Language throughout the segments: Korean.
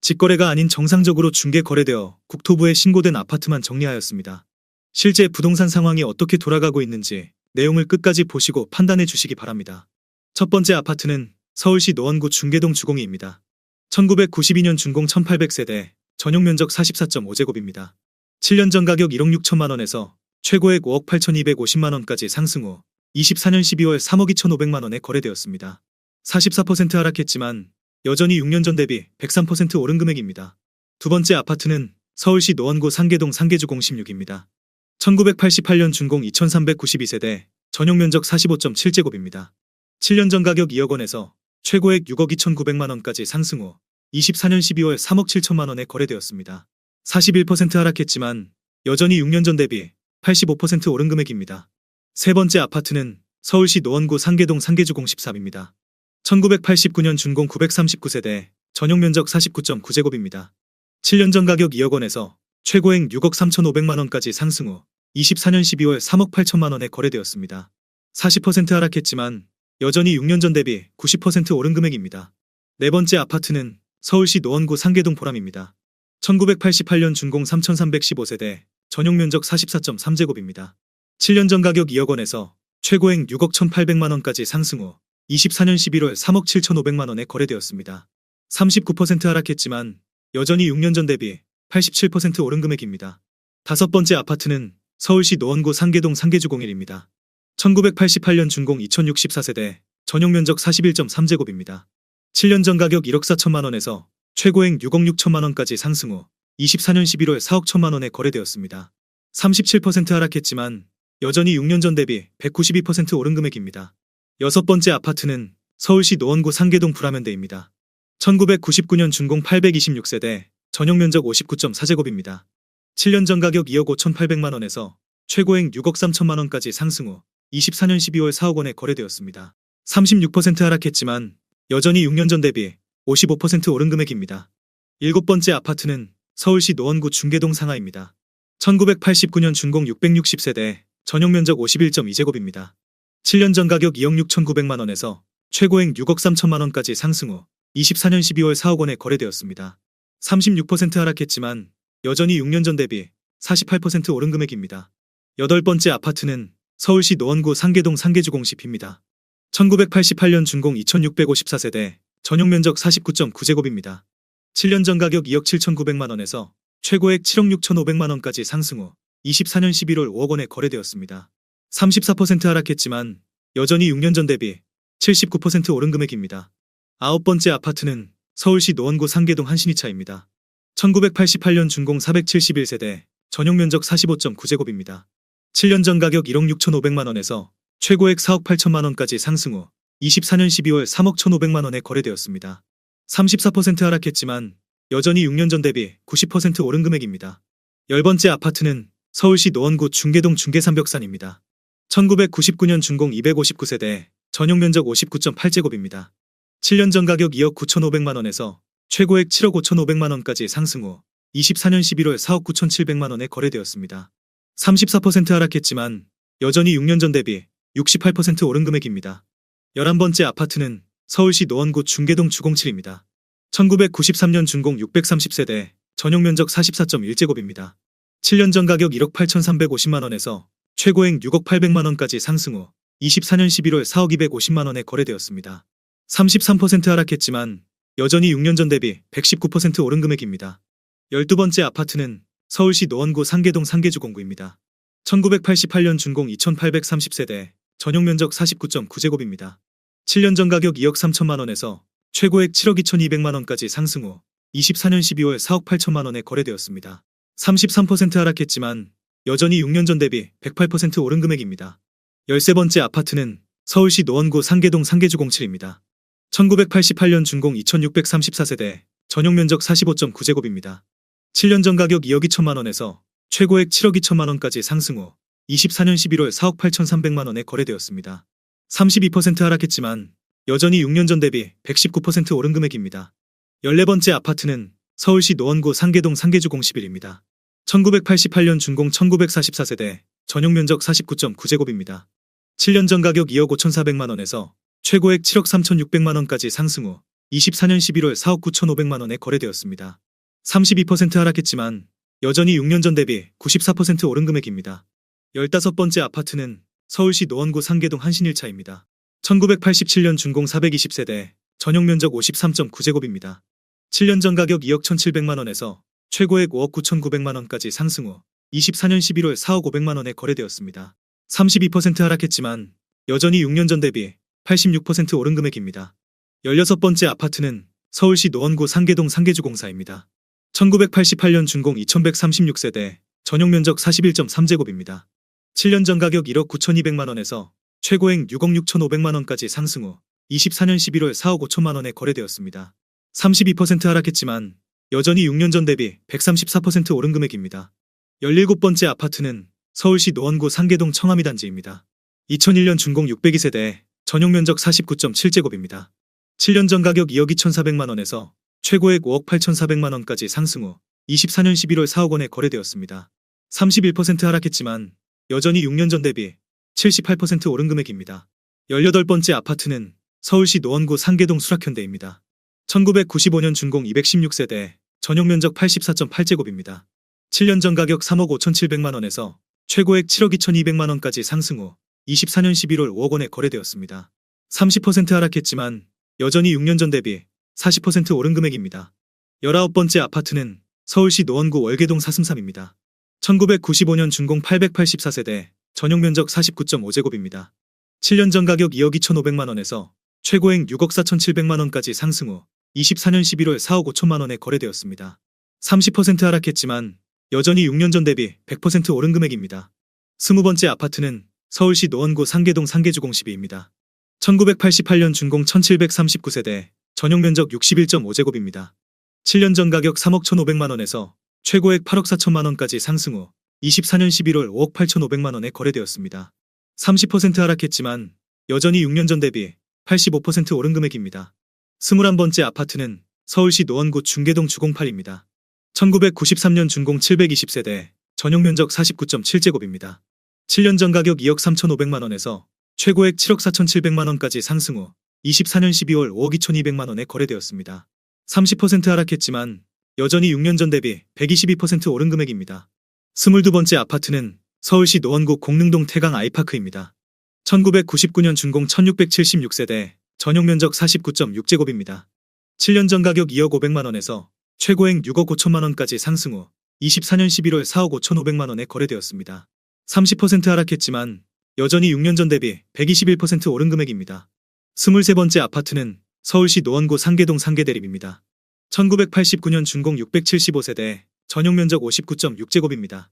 직거래가 아닌 정상적으로 중개 거래되어 국토부에 신고된 아파트만 정리하였습니다. 실제 부동산 상황이 어떻게 돌아가고 있는지 내용을 끝까지 보시고 판단해 주시기 바랍니다. 첫 번째 아파트는 서울시 노원구 중계동 주공이입니다. 1992년 준공 1800세대, 전용 면적 44.5제곱입니다. 7년 전 가격 1억 6천만 원에서 최고액 5억 8,250만 원까지 상승 후 24년 12월 3억 2,500만 원에 거래되었습니다. 44% 하락했지만 여전히 6년 전 대비 103% 오른 금액입니다. 두 번째 아파트는 서울시 노원구 상계동 상계주공 16입니다. 1988년 준공 2392세대, 전용 면적 45.7제곱입니다. 7년 전 가격 2억 원에서 최고액 6억 2,900만 원까지 상승 후 24년 12월 3억 7천만 원에 거래되었습니다. 41% 하락했지만 여전히 6년 전 대비 85% 오른 금액입니다. 세 번째 아파트는 서울시 노원구 상계동 상계주공 13입니다. 1989년 준공 939세대, 전용 면적 49.9제곱입니다. 7년 전 가격 2억 원에서 최고액 6억 3,500만 원까지 상승 후 24년 12월 3억 8천만 원에 거래되었습니다. 40% 하락했지만 여전히 6년 전 대비 90% 오른 금액입니다. 네 번째 아파트는 서울시 노원구 상계동 보람입니다. 1988년 준공 3,315세대, 전용 면적 44.3제곱입니다. 7년 전 가격 2억 원에서 최고액 6억 1,800만 원까지 상승 후 24년 11월 3억 7,500만 원에 거래되었습니다. 39% 하락했지만 여전히 6년 전 대비 87% 오른 금액입니다. 다섯 번째 아파트는 서울시 노원구 상계동 상계주공1입니다. 1988년 준공 2064세대, 전용 면적 41.3제곱입니다. 7년 전 가격 1억 4천만 원에서 최고액 6억 6천만 원까지 상승 후 24년 11월 4억 1천만 원에 거래되었습니다. 37% 하락했지만 여전히 6년 전 대비 192% 오른 금액입니다. 여섯 번째 아파트는 서울시 노원구 상계동 불화면대입니다. 1999년 준공 826세대, 전용 면적 59.4제곱입니다. 7년 전 가격 2억 5,800만 원에서 최고액 6억 3천만 원까지 상승 후 24년 12월 4억 원에 거래되었습니다. 36% 하락했지만 여전히 6년 전 대비 55% 오른 금액입니다. 일곱 번째 아파트는 서울시 노원구 중계동 상하입니다. 1989년 준공 660세대, 전용 면적 51.2제곱입니다. 7년 전 가격 2억 6,900만 원에서 최고액 6억 3천만 원까지 상승 후 24년 12월 4억 원에 거래되었습니다. 36% 하락했지만 여전히 6년 전 대비 48% 오른 금액입니다. 여덟 번째 아파트는 서울시 노원구 상계동 상계주공 10입니다. 1988년 준공 2654세대, 전용 면적 49.9제곱입니다. 7년 전 가격 2억 7,900만 원에서 최고액 7억 6,500만 원까지 상승 후 24년 11월 5억 원에 거래되었습니다. 34% 하락했지만 여전히 6년 전 대비 79% 오른 금액입니다. 아홉 번째 아파트는 서울시 노원구 상계동 한신이차입니다. 1988년 준공 471세대, 전용 면적 45.9제곱입니다. 7년 전 가격 1억 6,500만 원에서 최고액 4억 8천만 원까지 상승 후 24년 12월 3억 1,500만 원에 거래되었습니다. 34% 하락했지만 여전히 6년 전 대비 90% 오른 금액입니다. 열 번째 아파트는 서울시 노원구 중계동 중계삼벽산입니다. 1999년 준공 259세대, 전용 면적 59.8제곱입니다. 7년 전 가격 2억 9,500만 원에서 최고액 7억 5,500만 원까지 상승 후 24년 11월 4억 9,700만 원에 거래되었습니다. 34% 하락했지만 여전히 6년 전 대비 68% 오른 금액입니다. 11번째 아파트는 서울시 노원구 중계동 주공7입니다. 1993년 준공 630세대, 전용 면적 44.1제곱입니다. 7년 전 가격 1억 8,350만 원에서 최고액 6억 800만 원까지 상승 후 24년 11월 4억 250만 원에 거래되었습니다. 33% 하락했지만 여전히 6년 전 대비 119% 오른 금액입니다. 12번째 아파트는 서울시 노원구 상계동 상계주공구입니다. 1988년 준공 2830세대, 전용 면적 49.9제곱입니다. 7년 전 가격 2억 3천만 원에서 최고액 7억 2,200만 원까지 상승 후 24년 12월 4억 8천만 원에 거래되었습니다. 33% 하락했지만 여전히 6년 전 대비 108% 오른 금액입니다. 13번째 아파트는 서울시 노원구 상계동 상계주공7입니다. 1988년 준공 2634세대, 전용 면적 45.9제곱입니다. 7년 전 가격 2억 2천만 원에서 최고액 7억 2천만 원까지 상승 후 24년 11월 4억 8,300만 원에 거래되었습니다. 32% 하락했지만 여전히 6년 전 대비 119% 오른 금액입니다. 14번째 아파트는 서울시 노원구 상계동 상계주공 11입니다. 1988년 준공 1944세대, 전용 면적 49.9제곱입니다. 7년 전 가격 2억 5,400만 원에서 최고액 7억 3,600만 원까지 상승 후 24년 11월 4억 9,500만 원에 거래되었습니다. 32% 하락했지만 여전히 6년 전 대비 94% 오른 금액입니다. 15번째 아파트는 서울시 노원구 상계동 한신일차입니다. 1987년 준공 420세대, 전용 면적 53.9제곱입니다. 7년 전 가격 2억 1,700만 원에서 최고액 5억 9,900만 원까지 상승 후 24년 11월 4억 500만 원에 거래되었습니다. 32% 하락했지만 여전히 6년 전 대비 86% 오른 금액입니다. 16번째 아파트는 서울시 노원구 상계동 상계주공사입니다. 1988년 준공 2136세대, 전용 면적 41.3제곱입니다. 7년 전 가격 1억 9,200만 원에서 최고액 6억 6,500만 원까지 상승 후 24년 11월 4억 5천만 원에 거래되었습니다. 32% 하락했지만 여전히 6년 전 대비 134% 오른 금액입니다. 17번째 아파트는 서울시 노원구 상계동 청아미 단지입니다. 2001년 준공 602세대, 전용 면적 49.7제곱입니다. 7년 전 가격 2억 2,400만 원에서 최고액 5억 8,400만 원까지 상승 후 24년 11월 4억 원에 거래되었습니다. 31% 하락했지만 여전히 6년 전 대비 78% 오른 금액입니다. 18번째 아파트는 서울시 노원구 상계동 수락현대입니다. 1995년 준공 216세대, 전용 면적 84.8제곱입니다. 7년 전 가격 3억 5,700만 원에서 최고액 7억 2,200만 원까지 상승 후 24년 11월 5억 원에 거래되었습니다. 30% 하락했지만 여전히 6년 전 대비 40% 오른 금액입니다. 19번째 아파트는 서울시 노원구 월계동 사슴삼입니다. 1995년 준공 884세대, 전용 면적 49.5제곱입니다. 7년 전 가격 2억 2,500만 원에서 최고액 6억 4,700만 원까지 상승 후 24년 11월 4억 5천만 원에 거래되었습니다. 30% 하락했지만 여전히 6년 전 대비 100% 오른 금액입니다. 20번째 아파트는 서울시 노원구 상계동 상계주공12입니다. 1988년 준공 1739세대, 전용 면적 61.5제곱입니다. 7년 전 가격 3억 1,500만 원에서 최고액 8억 4천만 원까지 상승 후 24년 11월 5억 8,500만 원에 거래되었습니다. 30% 하락했지만 여전히 6년 전 대비 85% 오른 금액입니다. 21번째 아파트는 서울시 노원구 중계동 주공8입니다. 1993년 준공 720세대, 전용 면적 49.7제곱입니다. 7년 전 가격 2억 3,500만 원에서 최고액 7억 4,700만 원까지 상승 후 24년 12월 5억 2,200만 원에 거래되었습니다. 30% 하락했지만 여전히 6년 전 대비 122% 오른 금액입니다. 22번째 아파트는 서울시 노원구 공릉동 태강 아이파크입니다. 1999년 준공 1676세대, 전용 면적 49.6제곱입니다. 7년 전 가격 2억 500만 원에서 최고액 6억 5천만 원까지 상승 후 24년 11월 4억 5,500만 원에 거래되었습니다. 30% 하락했지만 여전히 6년 전 대비 121% 오른 금액입니다. 23번째 아파트는 서울시 노원구 상계동 상계대립입니다. 1989년 준공 675세대, 전용 면적 59.6제곱입니다.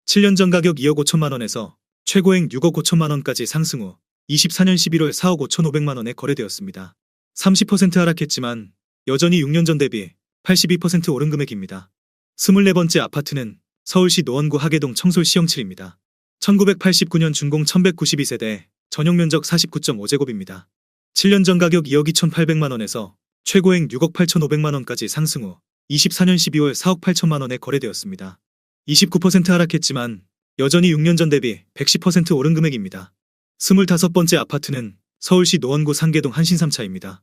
7년 전 가격 2억 5천만 원에서 최고액 6억 5천만 원까지 상승 후 24년 11월 4억 5,500만 원에 거래되었습니다. 30% 하락했지만 여전히 6년 전 대비 82% 오른 금액입니다. 24번째 아파트는 서울시 노원구 하계동 청솔 시영7입니다. 1989년 준공 1192세대, 전용 면적 49.5제곱입니다. 7년 전 가격 2억 2,800만 원에서 최고액 6억 8,500만 원까지 상승 후 24년 12월 4억 8천만 원에 거래되었습니다. 29% 하락했지만 여전히 6년 전 대비 110% 오른 금액입니다. 25번째 아파트는 서울시 노원구 상계동 한신3차입니다.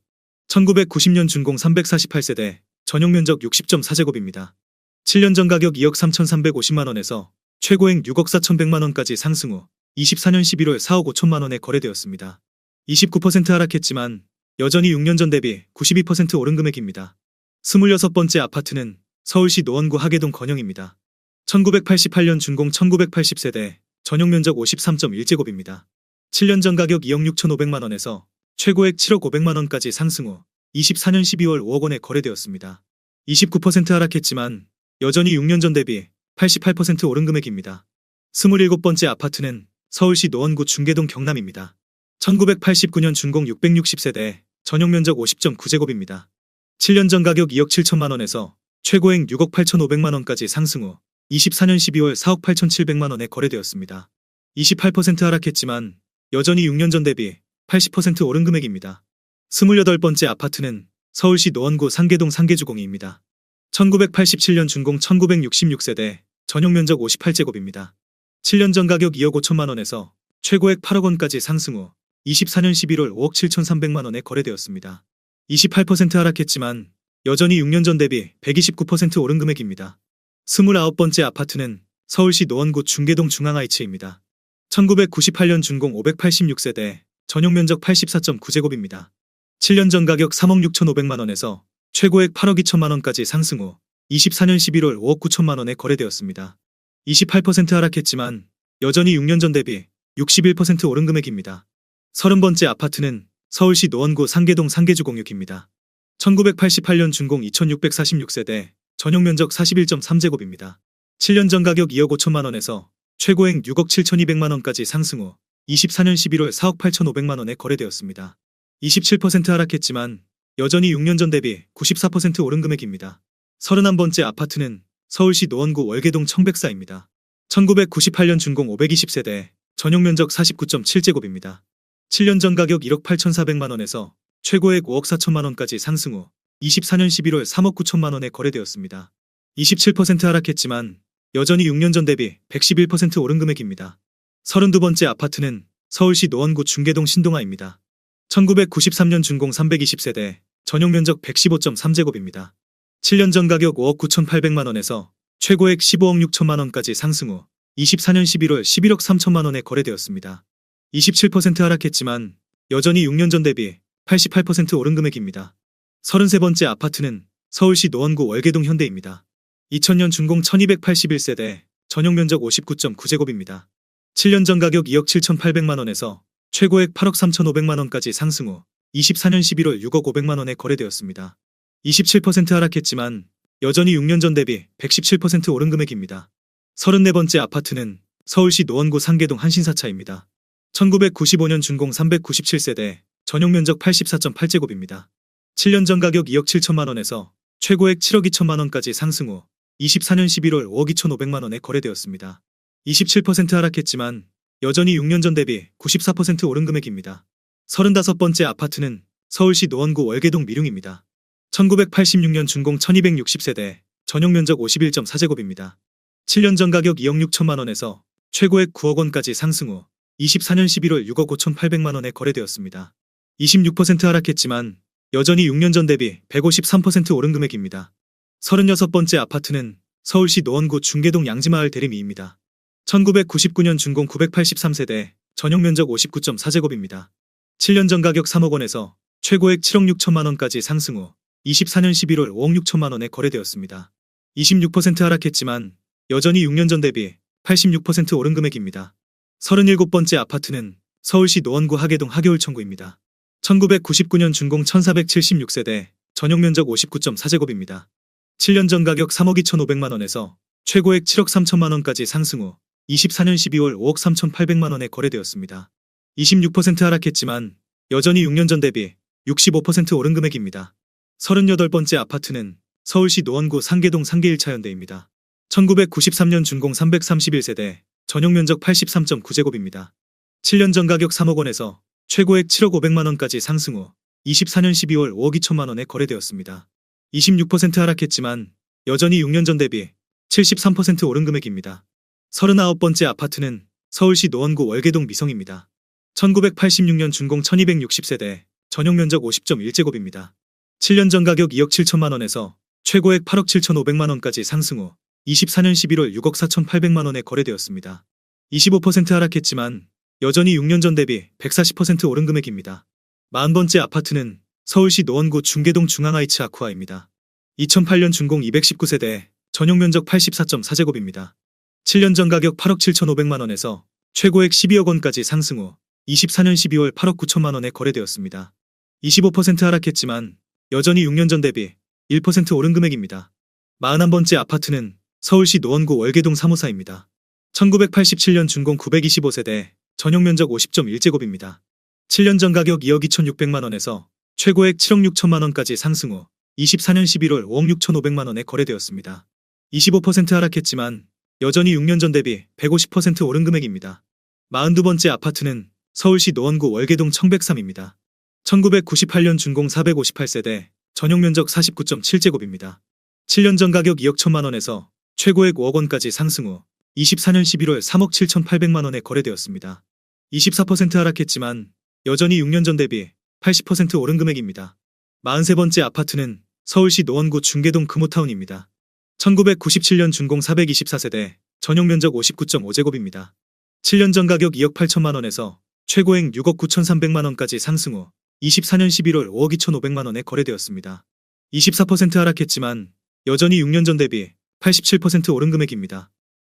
1990년 준공 348세대, 전용 면적 60.4제곱입니다. 7년 전 가격 2억 3,350만 원에서 최고액 6억 4,100만 원까지 상승 후 24년 11월 4억 5천만 원에 거래되었습니다. 29% 하락했지만 여전히 6년 전 대비 92% 오른 금액입니다. 26번째 아파트는 서울시 노원구 하계동 건영입니다. 1988년 준공 1980세대, 전용 면적 53.1제곱입니다. 7년 전 가격 2억 6,500만 원에서 최고액 7억 500만 원까지 상승 후 24년 12월 5억 원에 거래되었습니다. 29% 하락했지만 여전히 6년 전 대비 88% 오른 금액입니다. 27번째 아파트는 서울시 노원구 중계동 경남입니다. 1989년 준공 660세대, 전용 면적 50.9제곱입니다. 7년 전 가격 2억 7천만 원에서 최고액 6억 8,500만 원까지 상승 후 24년 12월 4억 8,700만 원에 거래되었습니다. 28% 하락했지만 여전히 6년 전 대비 80% 오른 금액입니다. 28번째 아파트는 서울시 노원구 상계동 상계주공이입니다. 1987년 준공 1966세대, 전용 면적 58제곱입니다. 7년 전 가격 2억 5천만 원에서 최고액 8억 원까지 상승 후 24년 11월 5억 7,300만 원에 거래되었습니다. 28% 하락했지만 여전히 6년 전 대비 129% 오른 금액입니다. 29번째 아파트는 서울시 노원구 중계동 중앙하이츠입니다. 1998년 준공 586세대, 전용 면적 84.9제곱입니다. 7년 전 가격 3억 6,500만 원에서 최고액 8억 2천만 원까지 상승 후 24년 11월 5억 9천만 원에 거래되었습니다. 28% 하락했지만 여전히 6년 전 대비 61% 오른 금액입니다. 30번째 아파트는 서울시 노원구 상계동 상계주 공유기입니다. 1988년 준공 2646세대, 전용 면적 41.3제곱입니다. 7년 전 가격 2억 5천만 원에서 최고액 6억 7,200만 원까지 상승 후 24년 11월 4억 8,500만 원에 거래되었습니다. 27% 하락했지만 여전히 6년 전 대비 94% 오른 금액입니다. 31번째 아파트는 서울시 노원구 월계동 청백사입니다. 1998년 준공 520세대, 전용 면적 49.7제곱입니다. 7년 전 가격 1억 8,400만 원에서 최고액 5억 4천만 원까지 상승 후 24년 11월 3억 9천만 원에 거래되었습니다. 27% 하락했지만 여전히 6년 전 대비 111% 오른 금액입니다. 32번째 아파트는 서울시 노원구 중계동 신동아입니다. 1993년 준공 320세대, 전용 면적 115.3제곱입니다. 7년 전 가격 5억 9,800만 원에서 최고액 15억 6천만 원까지 상승 후 24년 11월 11억 3천만 원에 거래되었습니다. 27% 하락했지만 여전히 6년 전 대비 88% 오른 금액입니다. 33번째 아파트는 서울시 노원구 월계동 현대입니다. 2000년 준공 1281세대, 전용 면적 59.9제곱입니다. 7년 전 가격 2억 7,800만 원에서 최고액 8억 3,500만 원까지 상승 후 24년 11월 6억 500만 원에 거래되었습니다. 27% 하락했지만 여전히 6년 전 대비 117% 오른 금액입니다. 34번째 아파트는 서울시 노원구 상계동 한신사차입니다. 1995년 준공 397세대, 전용 면적 84.8제곱입니다. 7년 전 가격 2억 7천만 원에서 최고액 7억 2천만 원까지 상승 후 24년 11월 5억 2,500만 원에 거래되었습니다. 27% 하락했지만 여전히 6년 전 대비 94% 오른 금액입니다. 35번째 아파트는 서울시 노원구 월계동 미룡입니다. 1986년 준공 1260세대, 전용 면적 51.4제곱입니다. 7년 전 가격 2억 6천만 원에서 최고액 9억 원까지 상승 후 24년 11월 6억 5,800만 원에 거래되었습니다. 26% 하락했지만 여전히 6년 전 대비 153% 오른 금액입니다. 36번째 아파트는 서울시 노원구 중계동 양지마을 대림이입니다. 1999년 준공 983세대, 전용 면적 59.4제곱입니다. 7년 전 가격 3억 원에서 최고액 7억 6천만 원까지 상승 후 24년 11월 5억 6천만 원에 거래되었습니다. 26% 하락했지만 여전히 6년 전 대비 86% 오른 금액입니다. 37번째 아파트는 서울시 노원구 하계동 하계울천구입니다. 1999년 준공 1476세대, 전용 면적 59.4제곱입니다. 7년 전 가격 3억 2,500만 원에서 최고액 7억 3천만 원까지 상승 후 24년 12월 5억 3,800만 원에 거래되었습니다. 26% 하락했지만 여전히 6년 전 대비 65% 오른 금액입니다. 38번째 아파트는 서울시 노원구 상계동 상계일차현대입니다. 1993년 준공 331세대, 전용 면적 83.9제곱입니다. 7년 전 가격 3억 원에서 최고액 7억 500만 원까지 상승 후 24년 12월 5억 2천만 원에 거래되었습니다. 26% 하락했지만 여전히 6년 전 대비 73% 오른 금액입니다. 39번째 아파트는 서울시 노원구 월계동 미성입니다. 1986년 준공 1260세대, 전용 면적 50.1제곱입니다. 7년 전 가격 2억 7천만 원에서 최고액 8억 7,500만 원까지 상승 후 24년 11월 6억 4,800만 원에 거래되었습니다. 25% 하락했지만 여전히 6년 전 대비 140% 오른 금액입니다. 40번째 아파트는 서울시 노원구 중계동 중앙하이츠 아쿠아입니다. 2008년 준공 219세대, 전용 면적 84.4제곱입니다. 7년 전 가격 8억 7,500만 원에서 최고액 12억 원까지 상승 후 24년 12월 8억 9천만 원에 거래되었습니다. 25% 하락했지만 여전히 6년 전 대비 1% 오른 금액입니다. 41번째 아파트는 서울시 노원구 월계동 3호사입니다. 1987년 준공 925세대, 전용 면적 50.1제곱입니다. 7년 전 가격 2억 2,600만 원에서 최고액 7억 6천만 원까지 상승 후 24년 11월 5억 6,500만 원에 거래되었습니다. 25% 하락했지만 여전히 6년 전 대비 150% 오른 금액입니다. 42번째 아파트는 서울시 노원구 월계동 청백삼입니다. 1998년 준공 458세대, 전용 면적 49.7제곱입니다. 7년 전 가격 2억 1천만 원에서 최고액 5억 원까지 상승 후 24년 11월 3억 7,800만 원에 거래되었습니다. 24% 하락했지만 여전히 6년 전 대비 80% 오른 금액입니다. 43번째 아파트는 서울시 노원구 중계동 금호타운입니다. 1997년 준공 424세대, 전용 면적 59.5제곱입니다. 7년 전 가격 2억 8천만 원에서 최고액 6억 9천3백만 원까지 상승 후 24년 11월 5억 2천5백만 원에 거래되었습니다. 24% 하락했지만 여전히 6년 전 대비 87% 오른 금액입니다.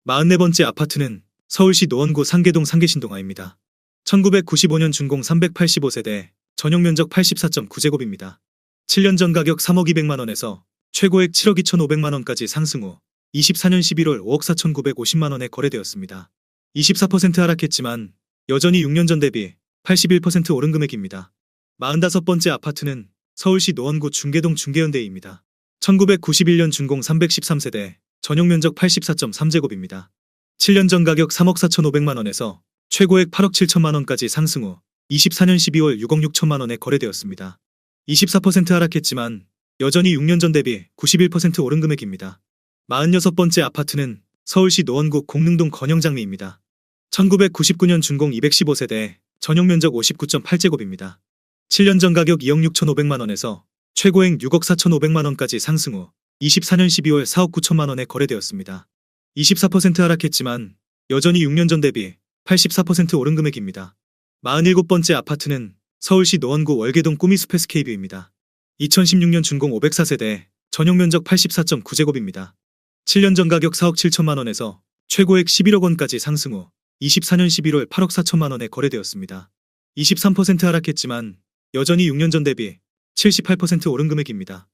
44번째 아파트는 서울시 노원구 상계동 상계신동아입니다. 1995년 준공 385세대, 전용 면적 84.9제곱입니다. 7년 전 가격 3억 2백만 원에서 최고액 7억 2천5백만 원까지 상승 후 24년 11월 5억 4천9백오십만 원에 거래되었습니다. 24% 하락했지만 여전히 6년 전 대비 81% 오른 금액입니다. 45번째 아파트는 서울시 노원구 중계동 중계현대입니다. 1991년 준공 313세대, 전용 면적 84.3제곱입니다. 7년 전 가격 3억 4천5백만 원에서 최고액 8억 7천만 원까지 상승 후 24년 12월 6억 6천만 원에 거래되었습니다. 24% 하락했지만 여전히 6년 전 대비 91% 오른 금액입니다. 46번째 아파트는 서울시 노원구 공릉동 건영장리입니다. 1999년 준공 215세대, 전용 면적 59.8제곱입니다. 7년 전 가격 2억 6천5백만 원에서 최고액 6억 4천5백만 원까지 상승 후 24년 12월 4억 9천만 원에 거래되었습니다. 24% 하락했지만 여전히 6년 전 대비 84% 오른 금액입니다. 47번째 아파트는 서울시 노원구 월계동 꾸미숲 SK뷰입니다. 2016년 준공 504세대, 전용 면적 84.9제곱입니다. 7년 전 가격 4억 7천만 원에서 최고액 11억 원까지 상승 후 24년 11월 8억 4천만 원에 거래되었습니다. 23% 하락했지만 여전히 6년 전 대비 78% 오른 금액입니다.